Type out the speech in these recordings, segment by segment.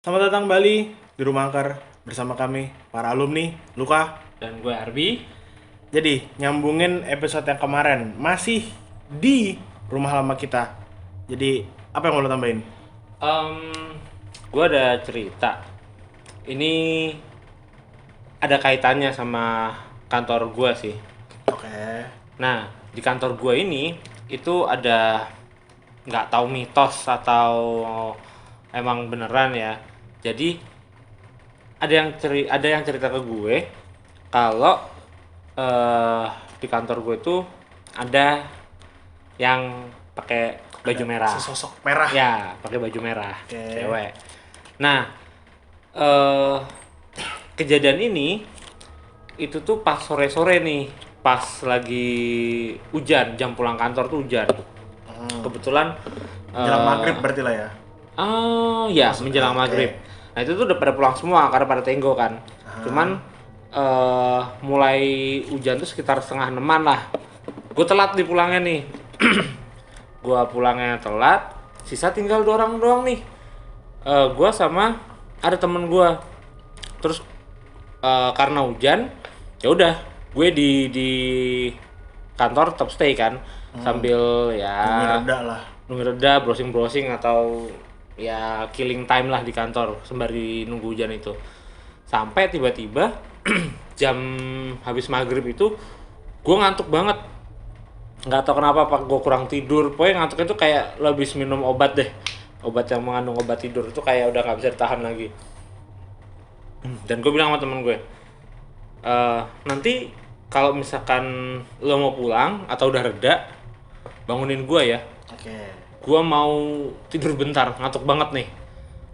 Selamat datang Bali di Rumah Angker bersama kami para alumni Luka. Dan gue Arbi. Jadi nyambungin episode yang kemarin masih di rumah lama kita. Jadi apa yang mau lo tambahin? Em, gue ada cerita. Ini ada kaitannya sama kantor gue sih. Oke. Nah, di kantor gue ini itu ada, nggak tahu mitos atau emang beneran ya. Jadi ada yang cerita ke gue kalau di kantor gue itu ada yang pakai baju Ada merah. sesosok merah. Ya, pakai baju merah, Oke. cewek. Nah, eh kejadian ini itu tuh pas sore-sore nih, pas lagi hujan, jam pulang kantor tuh hujan. Kebetulan Jelang eh, maghrib berarti lah ya. ya Maksudnya, menjelang oke. maghrib. Nah itu tuh udah pada pulang semua karena pada tenggo kan. Cuman mulai hujan tuh sekitar setengah enaman lah. Gue telat di pulangnya nih. Gua pulangnya telat, sisa tinggal 2 orang doang nih. Gua sama ada temen gua. Terus karena hujan, ya udah gue di kantor tetap stay kan, sambil Lebih ya reda lah. nunggu reda, browsing atau ya killing time lah di kantor sembari nunggu hujan itu. Sampai tiba-tiba jam habis maghrib itu gue ngantuk banget. Nggak tahu kenapa, apa gue kurang tidur. Pokoknya ngantuknya tuh kayak lo habis minum obat deh. Obat yang mengandung obat tidur itu kayak udah nggak bisa ditahan lagi. Dan gue bilang sama temen gue, nanti kalau misalkan lo mau pulang atau udah reda, bangunin gue ya. Oke. Gua mau tidur bentar, ngantuk banget nih.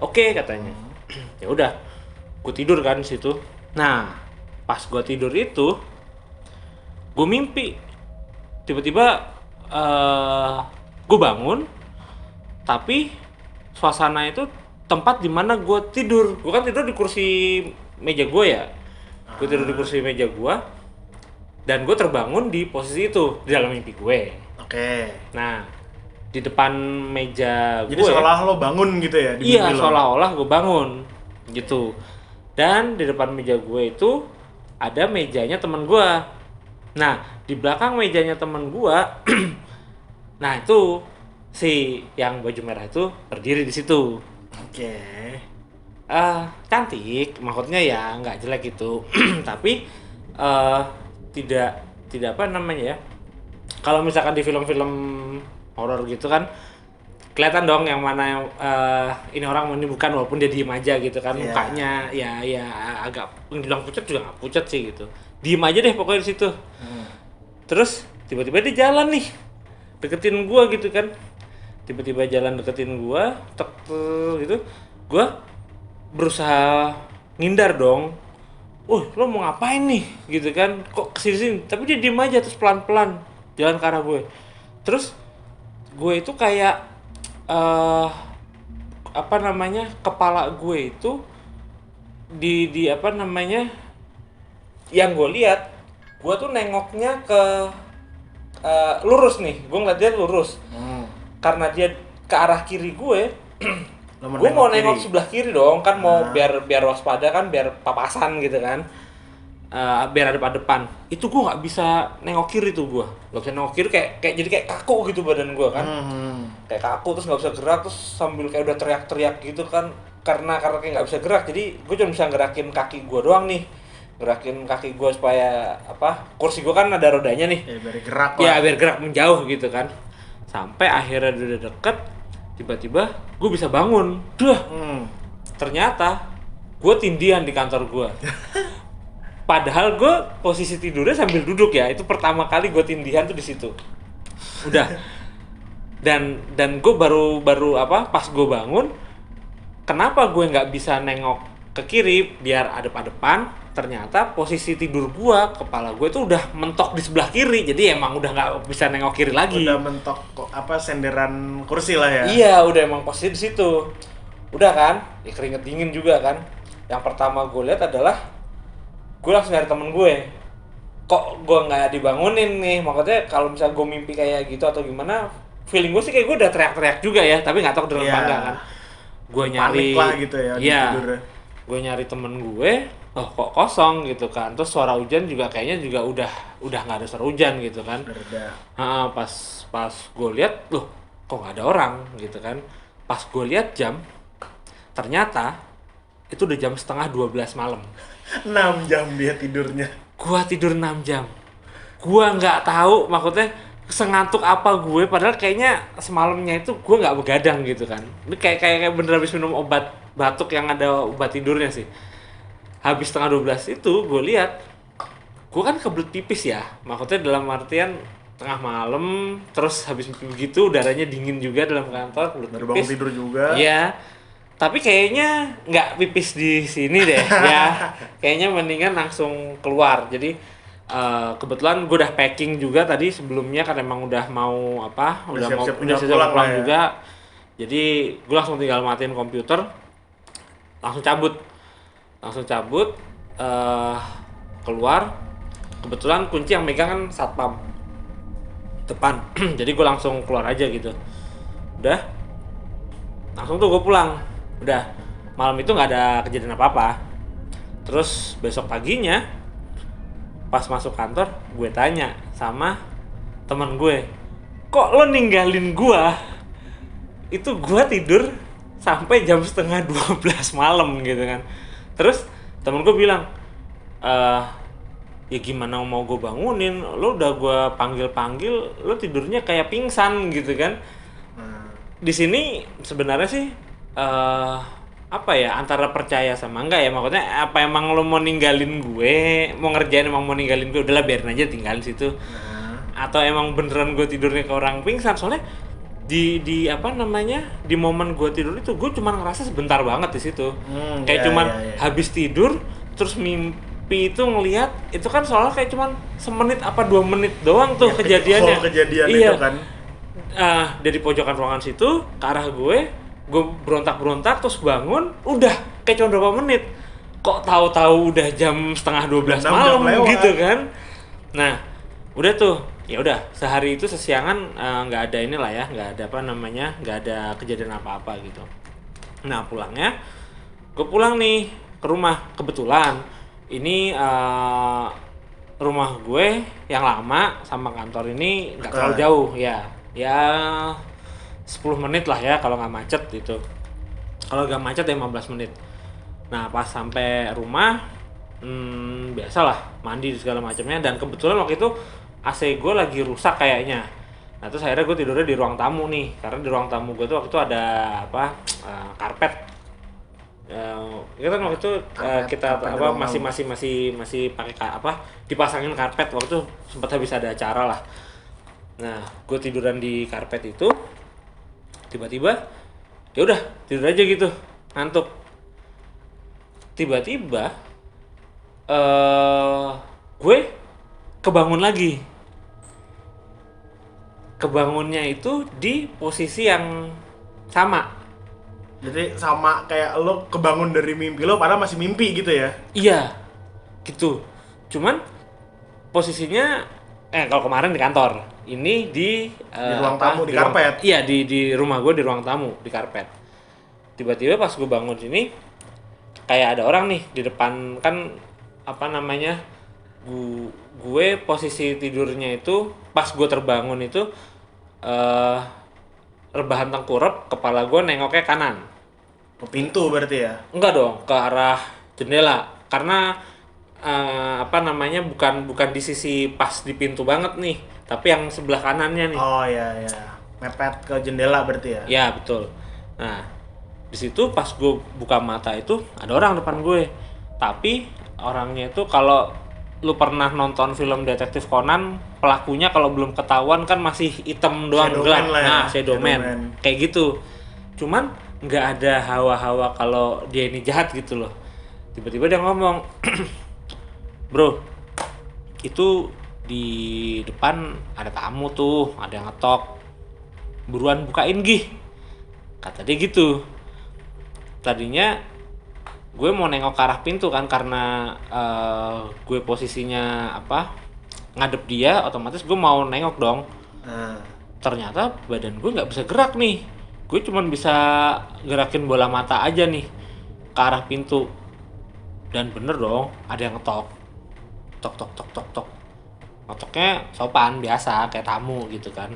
Oke katanya. Ya udah, gue tidur kan di situ. Nah, pas gua tidur itu, gue mimpi. Tiba-tiba gue bangun, tapi suasana itu tempat dimana gue tidur. Gue kan tidur di kursi meja gue ya. Gue tidur di kursi meja gue, dan gue terbangun di posisi itu di dalam mimpi gue. Oke. Nah, di depan meja Jadi gue, seolah lo bangun gitu ya di iya mimpi lo? seolah-olah gue bangun gitu. Dan di depan meja gue itu ada mejanya teman gue. Nah, di belakang mejanya teman gue, nah itu si yang baju merah itu berdiri di situ. Oke. Cantik, maksudnya ya nggak jelek gitu, tapi eh tidak tidak apa namanya ya. Kalau misalkan di film-film horor gitu kan, kelihatan dong yang mana yang ini orang menyembuhkan walaupun dia diem aja gitu kan. Iya. Mukanya ya agak, dibilang pucat juga nggak pucat sih gitu, diem aja deh pokoknya di situ. Terus tiba-tiba dia jalan nih deketin gua gitu kan, tiba-tiba jalan deketin gua, tek gitu. Gua berusaha ngindar dong. Lo mau ngapain nih gitu kan, kok kesini-sini, tapi dia diem aja terus pelan-pelan jalan ke arah gue. Terus gue itu kayak apa namanya, kepala gue itu di apa namanya, yang gue lihat, gue tuh nengoknya ke lurus nih, gue ngeliat dia lurus. Karena dia ke arah kiri gue, Lo gue mau kiri. nengok sebelah kiri dong kan, mau biar waspada kan, biar papasan gitu kan. Biar ada depan. Itu gue nggak bisa nengok kiri tuh, gue nggak bisa nengok kiri, kayak jadi kayak kaku gitu badan gue kan. Kayak kaku, terus nggak bisa gerak, terus sambil kayak udah teriak-teriak gitu kan, karena kayak nggak bisa gerak. Jadi gue cuma bisa gerakin kaki gue doang nih, gerakin kaki gue supaya apa, kursi gue kan ada rodanya nih Ya biar gerak lah. ya, biar gerak menjauh gitu kan. Sampai akhirnya udah deket, tiba-tiba gue bisa bangun. Ternyata gue tindihan di kantor gue. Padahal gue posisi tidurnya sambil duduk ya. Itu pertama kali gue tindihan tuh di situ. Udah. Dan gue baru apa, pas gue bangun, kenapa gue nggak bisa nengok ke kiri biar adep-adepan? Ternyata posisi tidur gue, kepala gue tuh udah mentok di sebelah kiri. Jadi emang udah nggak bisa nengok kiri lagi. Udah mentok apa senderan kursi lah ya. Iya, udah emang posisi di situ. Udah kan, ya keringet dingin juga kan. Yang pertama gue lihat adalah, gue langsung nyari temen gue. Kok gue nggak dibangunin nih? Maksudnya kalau misalnya gue mimpi kayak gitu atau gimana, feeling gue sih kayak gue udah teriak-teriak juga ya, tapi nggak tahu kedengeran apa enggak kan. gue Panik nyari lah gitu ya di iya, tidurnya. gue nyari temen gue, oh kok kosong gitu kan, terus suara hujan juga kayaknya juga udah nggak ada suara hujan gitu kan. Udah reda. Pas gue lihat, loh kok nggak ada orang gitu kan. Pas gue lihat jam, ternyata itu udah jam setengah 12 malam. 6 jam dia tidurnya. Gua tidur 6 jam. Gua nggak tahu maksudnya sengantuk apa gue, padahal kayaknya semalamnya itu gua nggak begadang gitu kan. Ini kayak bener habis minum obat batuk yang ada obat tidurnya sih. Habis setengah 12 itu gue lihat, gue kan kebelet pipis ya, maksudnya dalam artian tengah malam, terus habis begitu udaranya dingin juga dalam kantor, kebelet Baru pipis. bangun tidur juga. Iya, tapi kayaknya nggak pipis di sini deh ya, kayaknya mendingan langsung keluar. Jadi kebetulan gue udah packing juga tadi sebelumnya kan, emang udah mau apa, Udah siap-siap udah siap pulang pulang lah ya. juga. Jadi gue langsung tinggal matiin komputer, langsung cabut keluar. Kebetulan kunci yang megang kan satpam depan jadi gue langsung keluar aja gitu. Udah langsung tuh gue pulang. Udah malam itu nggak ada kejadian apa-apa. Terus besok paginya pas masuk kantor, gue tanya sama teman gue, kok lo ninggalin gue? Itu gue tidur sampai jam setengah 12 malam gitu kan. Terus temen gue bilang, ya gimana mau gue bangunin, lo udah gue panggil-panggil, lo tidurnya kayak pingsan gitu kan. Di sini sebenarnya sih apa ya, antara percaya sama enggak ya, maksudnya apa emang lo mau ninggalin gue, mau ngerjain emang mau ninggalin gue, udahlah biarin aja tinggalin situ. Atau emang beneran gue tidurnya ke orang pingsan. Soalnya di apa namanya, di momen gue tidur itu gue cuma ngerasa sebentar banget di situ. Kayak cuman habis tidur terus mimpi itu ngelihat itu kan, soalnya kayak cuman semenit apa 2 menit doang tuh kejadiannya. Kejadian iya. itu kan. Dari pojokan ruangan situ ke arah gue berontak-berontak terus bangun, udah kayak cuma berapa menit. Kok tahu-tahu udah jam setengah 12 malam gitu kan. Nah, udah tuh, ya udah sehari itu sesiangan nggak ada inilah ya, nggak ada apa namanya, nggak ada kejadian apa-apa gitu. Nah pulangnya, gue pulang nih ke rumah. Kebetulan ini rumah gue yang lama sama kantor ini nggak terlalu jauh ya 10 menit lah ya kalau nggak macet gitu. Kalau nggak macet ya 15 menit. Nah pas sampai rumah, biasalah mandi segala macamnya, dan kebetulan waktu itu AC gue lagi rusak kayaknya. Nah terus akhirnya gue tidurnya di ruang tamu nih, karena di ruang tamu gue tuh waktu itu ada apa, karpet. Ya kan waktu itu kita apa masih pakai apa, dipasangin karpet. Waktu itu sempat habis ada acara lah. Nah gue tiduran di karpet itu, tiba-tiba ya udah tidur aja gitu, ngantuk. Tiba-tiba gue kebangun lagi. Kebangunnya itu di posisi yang sama. Jadi sama kayak lo kebangun dari mimpi lo padahal masih mimpi gitu ya? Iya, gitu. Cuman posisinya kalau kemarin di kantor, ini di ruang tamu, di karpet. Iya, di rumah gue, di ruang tamu, di karpet. Tiba-tiba pas gue bangun sini, kayak ada orang nih di depan kan, apa namanya, gue posisi tidurnya itu pas gue terbangun itu rebahan tengkurap, kepala gue nengoknya kanan. Ke pintu berarti ya? Enggak dong, ke arah jendela. Karena apa namanya, bukan di sisi pas di pintu banget nih, tapi yang sebelah kanannya nih. Oh iya, mepet ke jendela berarti ya? Ya betul. Nah di situ pas gue buka mata itu ada orang depan gue, tapi orangnya itu kalau lu pernah nonton film detektif Conan, pelakunya kalau belum ketahuan kan masih hitam doang, gelap. Nah, Shadow Man. Kayak gitu. Cuman nggak ada hawa-hawa kalau dia ini jahat gitu loh. Tiba-tiba dia ngomong, "Bro, itu di depan ada tamu tuh, ada yang ngetok. Buruan bukain gih." Kata dia gitu. Tadinya gue mau nengok ke arah pintu kan, karena gue posisinya apa, ngadep dia, otomatis gue mau nengok dong. Ternyata badan gue nggak bisa gerak nih. gue cuman bisa gerakin bola mata aja nih ke arah pintu. Dan bener dong, ada yang ngetok. Tok tok tok tok tok. Ngetoknya sopan biasa kayak tamu gitu kan.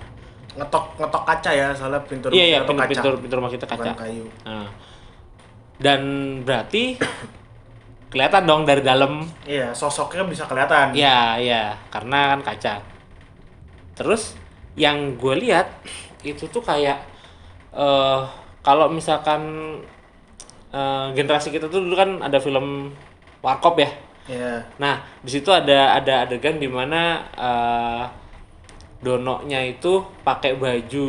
Ngetok kaca ya, soalnya pintu Iya, atau kaca. pintu rumah kita kaca. Bukan kayu. Nah, dan berarti kelihatan dong dari dalam. Iya, sosoknya bisa kelihatan. Iya, karena kan kaca. Terus yang gue lihat itu tuh kayak kalau misalkan generasi kita tuh dulu kan ada film Warkop ya. Iya. Nah, di situ ada adegan di mana Dono-nya itu pakai baju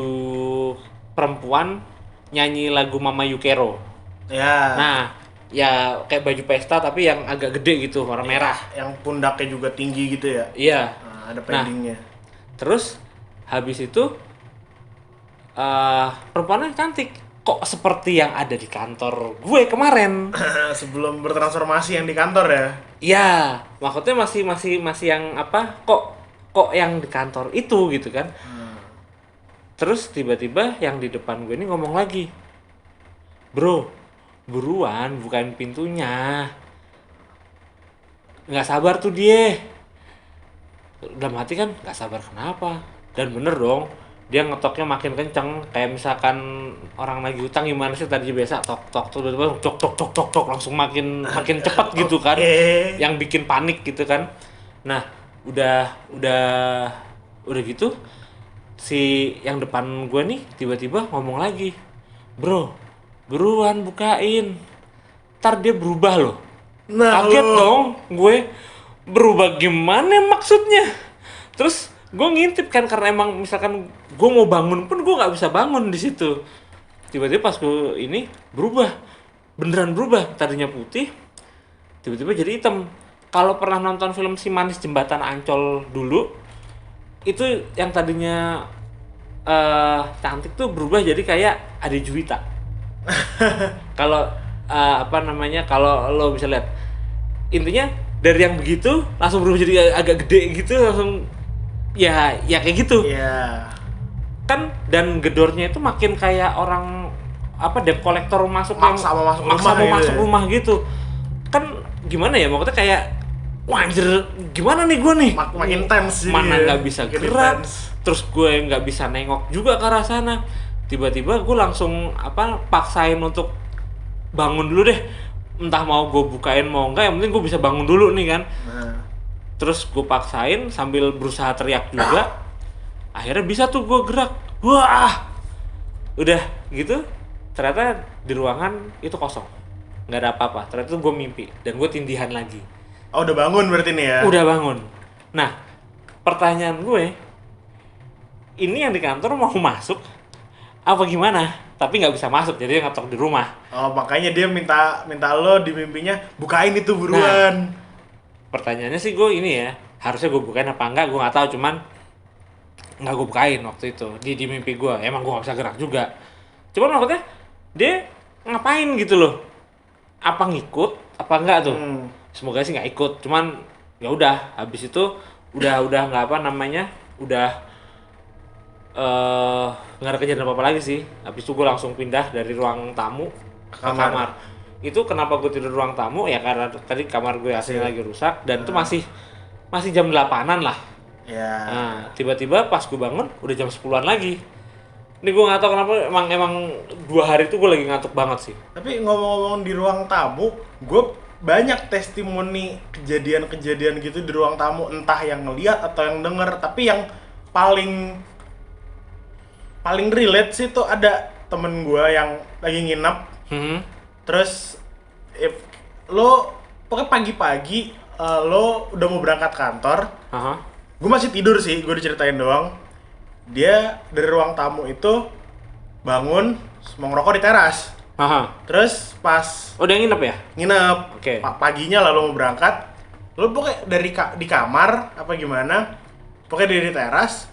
perempuan nyanyi lagu Mama Yukero. Ya. Nah, ya kayak baju pesta tapi yang agak gede gitu, warna merah. Yang pundaknya juga tinggi gitu ya. Iya. Nah, ada pendingnya. Terus habis itu perempuannya cantik. Kok seperti yang ada di kantor gue kemarin. Sebelum bertransformasi yang di kantor ya. Iya, maksudnya masih yang apa? Kok yang di kantor itu gitu kan. Terus tiba-tiba yang di depan gue ini ngomong lagi. Bro, buruan bukain pintunya. Nggak sabar tuh dia. Dalam hati kan nggak sabar kenapa. Dan bener dong, dia ngetoknya makin kenceng. Kayak misalkan orang lagi utang gimana sih tadi biasa tok tok tuh tiba-tiba tok tok tok tok tok langsung makin cepat gitu kan. Yang bikin panik gitu kan. Nah, udah gitu si yang depan gue nih tiba-tiba ngomong lagi, bro buruan bukain, ntar dia berubah loh. Nah, Kaget dong gue, berubah gimana maksudnya. Terus gue ngintip kan karena emang misalkan gue mau bangun pun gue nggak bisa bangun di situ. Tiba-tiba pas gue ini beneran berubah, tadinya putih tiba-tiba jadi hitam. Kalau pernah nonton film Si Manis Jembatan Ancol dulu, itu yang tadinya cantik tuh berubah jadi kayak Ade Juwita. Kalau kalau lo bisa lihat, intinya dari yang begitu langsung berubah jadi agak gede gitu, langsung ya kayak gitu. Iya. Kan dan gedornya itu makin kayak orang debt collector masuk Maksa mau masuk rumah gitu. Kan gimana ya, maksudnya kayak wah anjir, gimana nih gue nih? Makin intens Mana nggak bisa makin gerak, intense. terus gue nggak bisa nengok juga ke arah sana. Tiba-tiba gue langsung paksain untuk bangun dulu deh. Entah mau gue bukain mau enggak, yang penting gue bisa bangun dulu nih kan. Nah. Terus gue paksain sambil berusaha teriak juga. Akhirnya bisa tuh gue gerak. Wah, udah gitu. Ternyata di ruangan itu kosong, nggak ada apa-apa. Ternyata tuh gue mimpi dan gue tindihan lagi. Oh, udah bangun berarti nih ya? Udah bangun. Nah, pertanyaan gue, ini yang di kantor mau masuk apa gimana? Tapi nggak bisa masuk, jadi dia ngetok di rumah. Oh, makanya dia minta lo di mimpinya bukain itu buruan. Pertanyaannya sih gue ini ya, harusnya gue bukain apa enggak, gue nggak tahu. Cuman nggak gue bukain waktu itu di mimpi gue. Emang gue nggak bisa gerak juga. Cuman maksudnya dia ngapain gitu loh? Apa ngikut? Apa enggak tuh? Semoga sih nggak ikut. Cuman ya udah, habis itu udah nggak udah nggak ada kejadian apa lagi sih. Habis itu gue langsung pindah dari ruang tamu ke kamar. Itu kenapa gue tidur ruang tamu ya karena tadi kamar gue aslinya lagi rusak dan itu masih jam 8-an lah. Ya. Nah, tiba-tiba pas gue bangun udah jam 10-an lagi. Ini gue nggak tahu kenapa, emang 2 hari itu gue lagi ngantuk banget sih. Tapi ngomong-ngomong di ruang tamu, gue banyak testimoni kejadian-kejadian gitu di ruang tamu, entah yang ngeliat atau yang denger. Tapi yang paling relate sih tuh ada temen gue yang lagi nginep. Terus lo pokoknya pagi-pagi lo udah mau berangkat kantor. Gue masih tidur sih, gue diceritain doang. Dia dari ruang tamu itu bangun mau ngerokok di teras. Terus pas udah nginep ya? Nginep. Oke. Paginya lalu mau berangkat, lo pokoknya di kamar apa gimana? Pokoknya dia di teras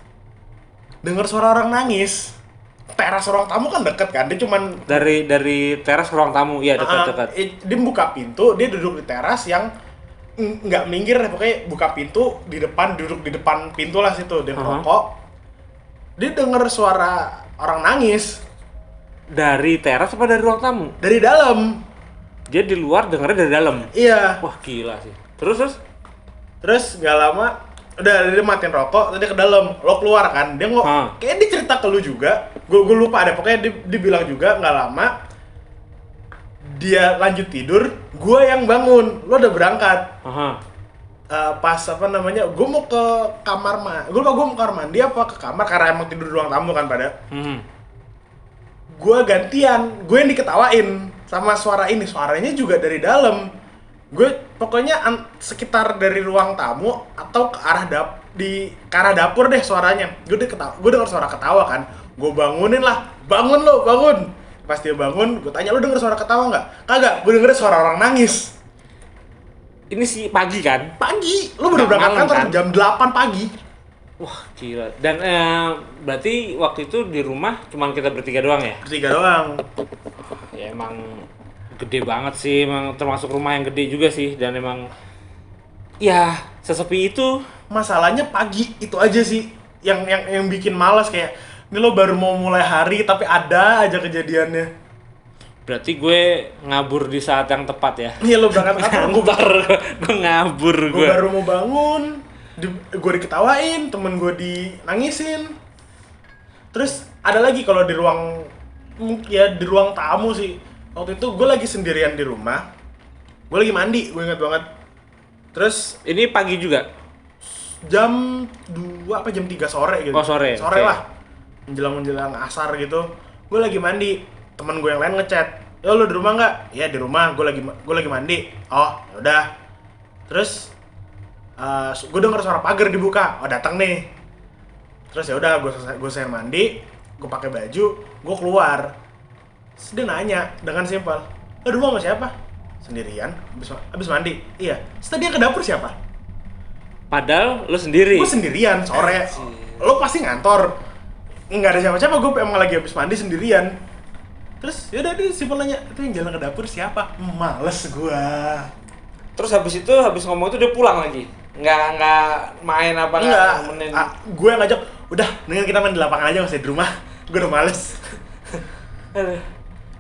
denger suara orang nangis. Teras ruang tamu kan deket kan, dia cuman dari teras ke ruang tamu, iya dekat. Dia buka pintu, dia duduk di teras yang nggak minggir, pokoknya buka pintu di depan, duduk di depan pintu lah situ, dia ngerokok. Dia denger suara orang nangis dari teras apa dari ruang tamu? Dari dalam. Dia di luar dengarnya dari dalam? Iya. Wah gila sih. Terus gak lama, udah dia matiin rokok, tadi ke dalam, lo keluar kan, dia kayak dia cerita ke lu juga, gue lupa ada, pokoknya dia bilang juga, gak lama, dia lanjut tidur, gue yang bangun, lo udah berangkat. Pas gue mau ke kamar gue lupa gue mau ke kamar mandi apa ke kamar karena emang tidur di ruang tamu kan pada. Gue gantian, gue yang diketawain sama suara ini, suaranya juga dari dalam. Gue pokoknya sekitar dari ruang tamu atau ke arah dapur deh suaranya. Gue dengar suara ketawa kan, gue bangunin lah, bangun lo, bangun. Pas dia bangun, gue tanya, lu denger suara ketawa nggak? Kagak, gue denger suara orang nangis. Ini sih pagi kan? Pagi, lu baru berangkat kantor kan? Jam 8 pagi. Wah gila, dan berarti waktu itu di rumah cuma kita bertiga doang ya? Bertiga doang. Ya emang gede banget sih, emang termasuk rumah yang gede juga sih. Dan emang, ya sesepi itu. Masalahnya pagi, itu aja sih yang bikin malas kayak ini lo baru mau mulai hari tapi ada aja kejadiannya. Berarti gue ngabur di saat yang tepat ya? Iya lo berangkat kantor, gue ngabur. Gue baru mau bangun, gue diketawain, temen gue dinangisin. Terus ada lagi kalau di ruang tamu sih. Waktu itu gue lagi sendirian di rumah, gue lagi mandi, gue ingat banget. Terus ini pagi juga? Jam 2 apa jam 3 sore gitu. Oh sore? Sore okay. Lah, menjelang asar gitu. Gue lagi mandi, temen gue yang lain ngechat, "Yo lu di rumah nggak?" "Ya di rumah, gue lagi mandi." "Oh yaudah." Terus gue denger suara pagar dibuka, "Oh datang nih." Terus ya udah, gue selesai mandi, gue pakai baju, gue keluar. Terus dia nanya dengan simpel, "Lo di rumah sama siapa?" "Sendirian, abis mandi." "Iya." "Terus dia ke dapur siapa?" Padahal lo sendiri? Gue sendirian, sore. Lo pasti ngantor, nggak ada siapa-siapa, gue emang lagi abis mandi sendirian. Terus yaudah dia simpel nanya, "Itu yang jalan ke dapur siapa?" Males gue. Terus habis ngomong itu dia pulang lagi? Nggak main apa? Nggak, gue yang ngajak, "Udah, mendingan kita main di lapangan aja, nggak usah di rumah." Gue udah males.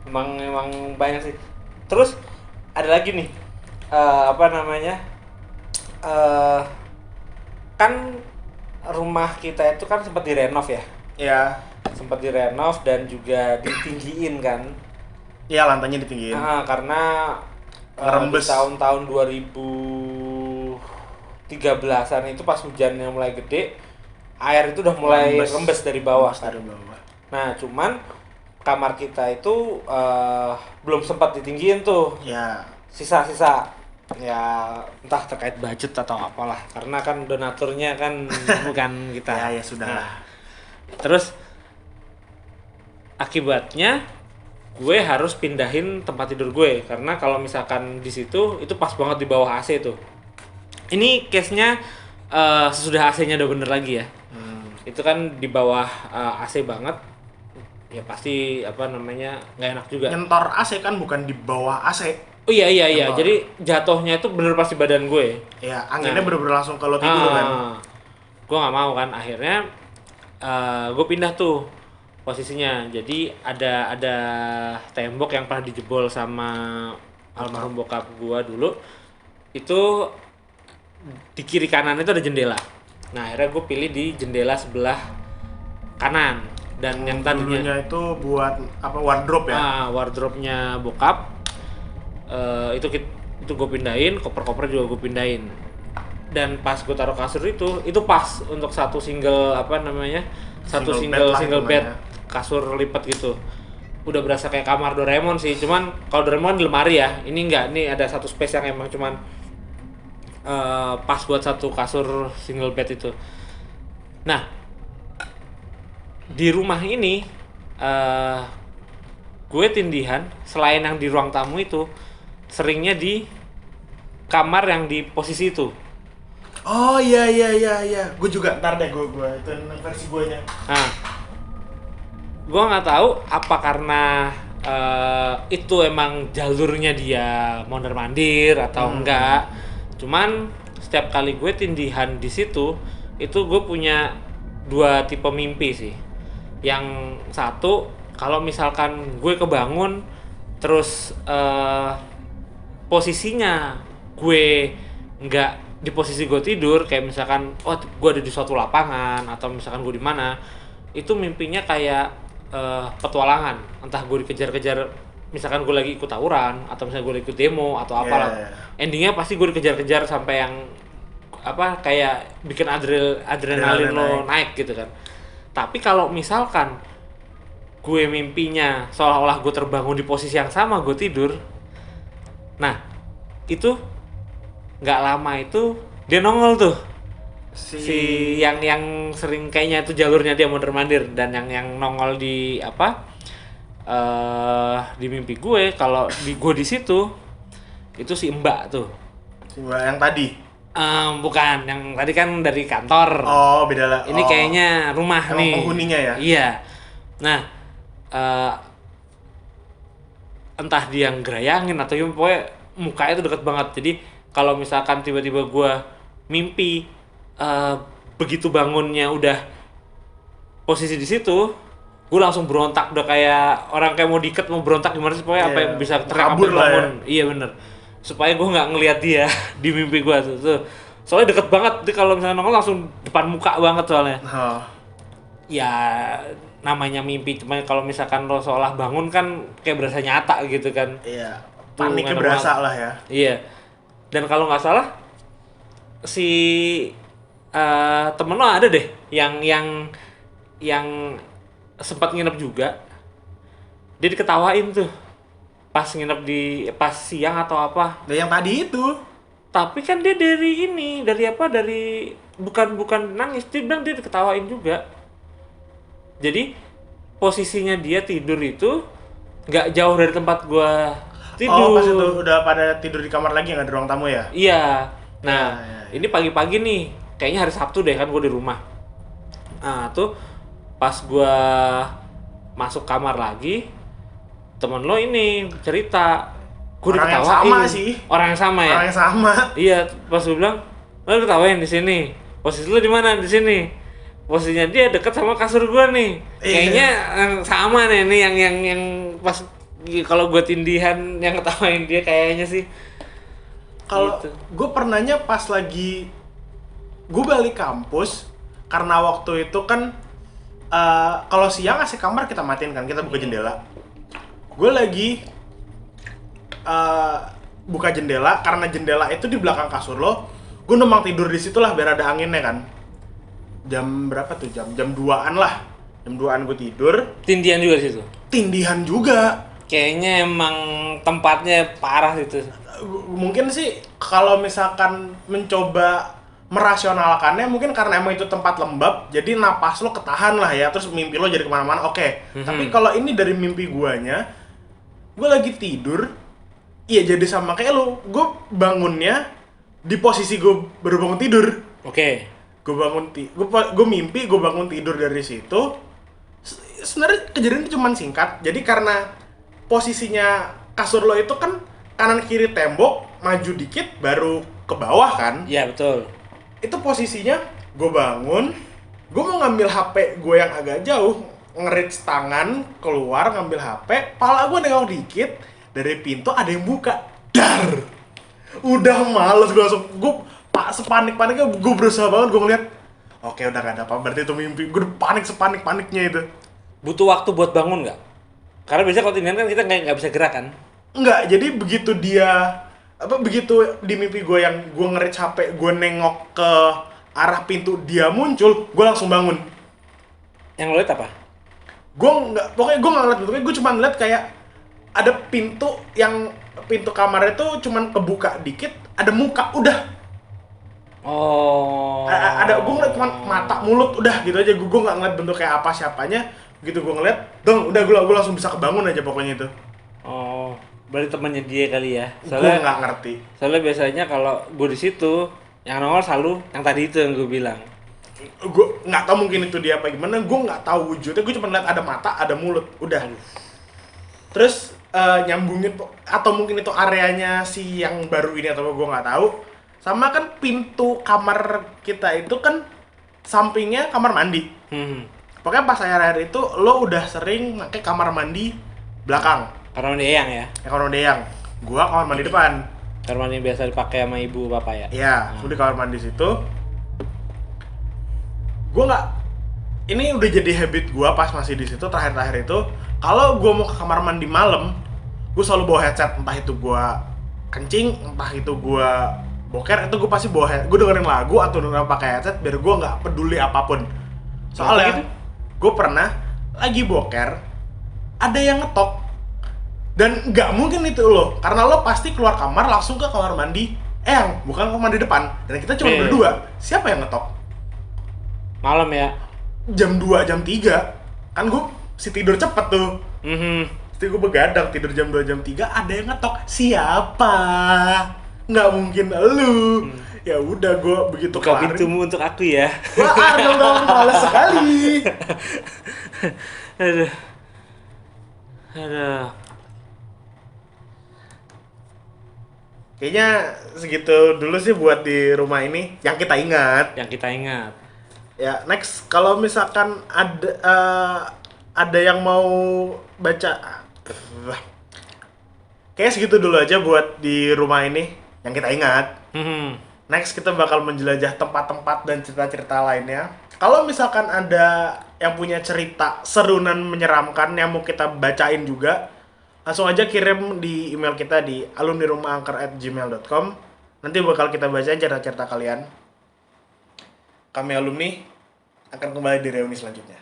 Emang banyak sih. Terus ada lagi nih, kan rumah kita itu kan sempat direnov ya? Iya. Sempat direnov dan juga ditinggiin kan? Iya, lantainya ditinggiin. Karena di tahun-tahun 2013-an itu pas hujannya mulai gede, air itu udah mulai rembes dari bawah kan? Nah, cuman kamar kita itu belum sempat ditinggiin tuh. Ya. Sisa-sisa. Ya entah terkait budget atau apalah, karena kan donaturnya kan bukan kita. Ya sudah lah. Terus akibatnya gue harus pindahin tempat tidur gue, karena kalau misalkan di situ itu pas banget di bawah AC tuh. Ini case-nya sesudah AC-nya udah bener lagi ya. Itu kan di bawah AC banget. Ya pasti nggak enak juga. Nyentor AC kan bukan di bawah AC. Oh iya. Jadi jatuhnya itu bener pasti badan gue. Iya, anginnya bener-bener langsung kalau tidur kan. Gue nggak mau kan, akhirnya gue pindah tuh posisinya. Jadi ada tembok yang pernah dijebol sama almarhum bokap gue dulu. Itu di kiri kanan itu ada jendela. Nah akhirnya gue pilih di jendela sebelah kanan. Dan yang tadinya itu buat wardrobe ya? Wardrobe-nya bokap. Itu gue pindahin, koper-koper juga gue pindahin. Dan pas gue taruh kasur itu pas untuk satu single single bed kasur lipat gitu. Udah berasa kayak kamar Doraemon sih, cuman kalau Doraemon di lemari ya, ini enggak, ini ada satu space yang emang cuman pas buat satu kasur single bed itu. Nah, di rumah ini gue tindihan selain yang di ruang tamu itu, seringnya di kamar yang di posisi itu. Oh iya. Gue juga, ntar deh gue itu versi gue nya. Nah, gue nggak tahu apa karena itu emang jalurnya dia mondar mandir atau enggak. Cuman setiap kali gue tindihan di situ, itu gue punya dua tipe mimpi sih. Yang satu, kalau misalkan gue kebangun terus posisinya gue nggak di posisi gue tidur, kayak misalkan gue ada di suatu lapangan atau misalkan gue di mana, itu mimpinya kayak petualangan, entah gue dikejar-kejar, misalkan gue lagi ikut tawuran atau misalnya gue lagi ikut demo atau apalah. Endingnya pasti gue dikejar-kejar sampai yang kayak bikin adrenalin lo naik gitu kan. Tapi kalau misalkan gue mimpinya seolah-olah gue terbangun di posisi yang sama, gue tidur, nah itu nggak lama itu dia nongol tuh si yang sering kayaknya itu jalurnya dia mondar-mandir, dan yang nongol di di mimpi gue kalau gue di situ itu si Mbak tuh. Si Mbak yang tadi? Bukan, yang tadi kan dari kantor. Oh, beda lah. Ini kayaknya rumah emang nih. Penghuninya ya? Iya. Nah, entah dia yang gerayangin atau gimana, pokoknya mukanya itu deket banget. Jadi kalau misalkan tiba-tiba gue mimpi begitu bangunnya udah posisi di situ, gue langsung berontak, udah kayak orang kayak mau diikat, mau berontak gimana sih, pokoknya apa yang bisa teriak sampai bangun. Iya bener, supaya gue nggak ngelihat dia di mimpi gue tuh. Soalnya deket banget, jadi kalau misalnya nongol langsung depan muka banget soalnya. Ya namanya mimpi, cuma kalau misalkan lo seolah bangun kan kayak berasa nyata gitu kan. Iya, paniknya berasa lah ya. Iya. Dan kalau nggak salah si temen lo ada deh yang sempat nginep juga, dia diketawain tuh pas nginep pas siang atau apa. Yang tadi itu. Tapi kan dia dari bukan nangis, dia bilang dia diketawain juga. Jadi posisinya dia tidur itu nggak jauh dari tempat gua tidur. Oh, pas itu udah pada tidur di kamar lagi, nggak di ruang tamu ya? Iya. Nah, ini pagi-pagi nih, kayaknya hari Sabtu deh kan gue di rumah. Nah, tuh pas gue masuk kamar lagi, temen lo ini cerita, gue diketawain. Orang yang sama sih. Orang yang sama ya? Orang yang sama. Iya, pas gue bilang, lo diketawain di sini. Posisi lo di mana? Di sini. Posisinya dia deket sama kasur gue nih. Kayaknya sama nih yang pas kalau gue tindihan yang ketawain dia kayaknya sih. Kalau gitu. Gue pernahnya pas lagi gue balik kampus, karena waktu itu kan kalau siang AC kamar kita matiin kan, kita buka jendela. Gue lagi buka jendela, karena jendela itu di belakang kasur lo. Gue numpang tidur di situ lah biar ada anginnya kan. Jam berapa tuh? Jam 2-an lah. Jam 2-an gue tidur. Tindihan juga di situ. Tindihan juga. Kayaknya emang tempatnya parah itu. Mungkin sih kalau misalkan mencoba merasionalkannya, mungkin karena emang itu tempat lembab, jadi napas lo ketahan lah ya, terus mimpi lo jadi kemana-mana, oke. Tapi kalau ini dari mimpi guanya, gue lagi tidur, iya jadi sama kayak lo, gue bangunnya di posisi gue baru bangun tidur. Oke. Gue mimpi, gue bangun tidur dari situ. Sebenarnya kejadian itu cuma singkat, jadi karena posisinya kasur lo itu kan kanan kiri tembok, maju dikit baru ke bawah kan? Iya betul. Itu posisinya gue bangun, gue mau ngambil HP gue yang agak jauh, nge-reach tangan keluar ngambil HP, pala gue nengok dikit dari pintu ada yang buka, dar. Udah males gue langsung, sepanik-paniknya gue berusaha banget, gue ngeliat, oke udah gak ada apa, berarti itu mimpi. Gue panik sepanik-paniknya itu. Butuh waktu buat bangun nggak? Karena biasanya kalau tindihan kan kita nggak bisa gerak kan? Enggak, jadi begitu di mimpi gue yang gue nge-reach HP, gue nengok ke arah pintu, dia muncul, gue langsung bangun. Yang lo liat apa? Pokoknya gue nggak ngeliat bentuknya, gue cuma ngeliat kayak ada pintu kamarnya tuh cuman kebuka dikit, ada muka, udah. Oh. Gue ngeliat cuma mata, mulut, udah gitu aja. Gue nggak ngeliat bentuk kayak apa siapanya. Begitu gue ngeliat, udah gue langsung bisa kebangun aja pokoknya itu. Oh, berarti temannya dia kali ya? Gue nggak ngerti. Soalnya biasanya kalau gue di situ, yang nongol selalu yang tadi itu yang gue bilang. Gue nggak tahu mungkin itu dia apa gimana. Gue nggak tahu wujudnya. Gue cuma lihat ada mata, ada mulut, udah. Terus nyambungin, atau mungkin itu areanya si yang baru ini atau gue nggak tahu. Sama kan pintu kamar kita itu kan sampingnya kamar mandi. pokoknya pas akhir-akhir itu lo udah sering pakai kamar mandi belakang. Kamar mandi Eyang ya? Kamar mandi Eyang. Gua kamar mandi depan. Kamar mandi biasa dipakai sama ibu bapak ya? Iya, gua di kamar mandi situ. Gua nggak, ini udah jadi habit gua pas masih di situ terakhir-terakhir itu, kalau gua mau ke kamar mandi malam, gua selalu bawa headset, entah itu gua kencing, entah itu gua boker, itu gua pasti bawa headset. Gua dengerin lagu atau dengerin pakai headset biar gua nggak peduli apapun. Soalnya gitu? gua pernah lagi boker, ada yang ngetok, dan nggak mungkin itu lo, karena lo pasti keluar kamar langsung ke kamar mandi yang bukan kamar mandi depan, dan kita cuma berdua. Siapa yang ngetok? Malam ya? Jam 2, jam 3 kan gue si tidur cepet tuh. Jadi gue begadang tidur jam 2, jam 3, ada yang ngetok. Siapa? Nggak mungkin elu. Ya udah, gue begitu buka pintumu untuk aku ya. wah dong, males sekali. Aduh. Kayaknya segitu dulu sih buat di rumah ini yang kita ingat. Ya, next kalau misalkan ada yang mau baca, kayak segitu dulu aja buat di rumah ini yang kita ingat. Next kita bakal menjelajah tempat-tempat dan cerita-cerita lainnya. Kalau misalkan ada yang punya cerita seru dan menyeramkan yang mau kita bacain juga, langsung aja kirim di email kita di alumnirumahangker@gmail.com. Nanti bakal kita bacain cerita-cerita kalian. Kami alumni akan kembali di reuni selanjutnya.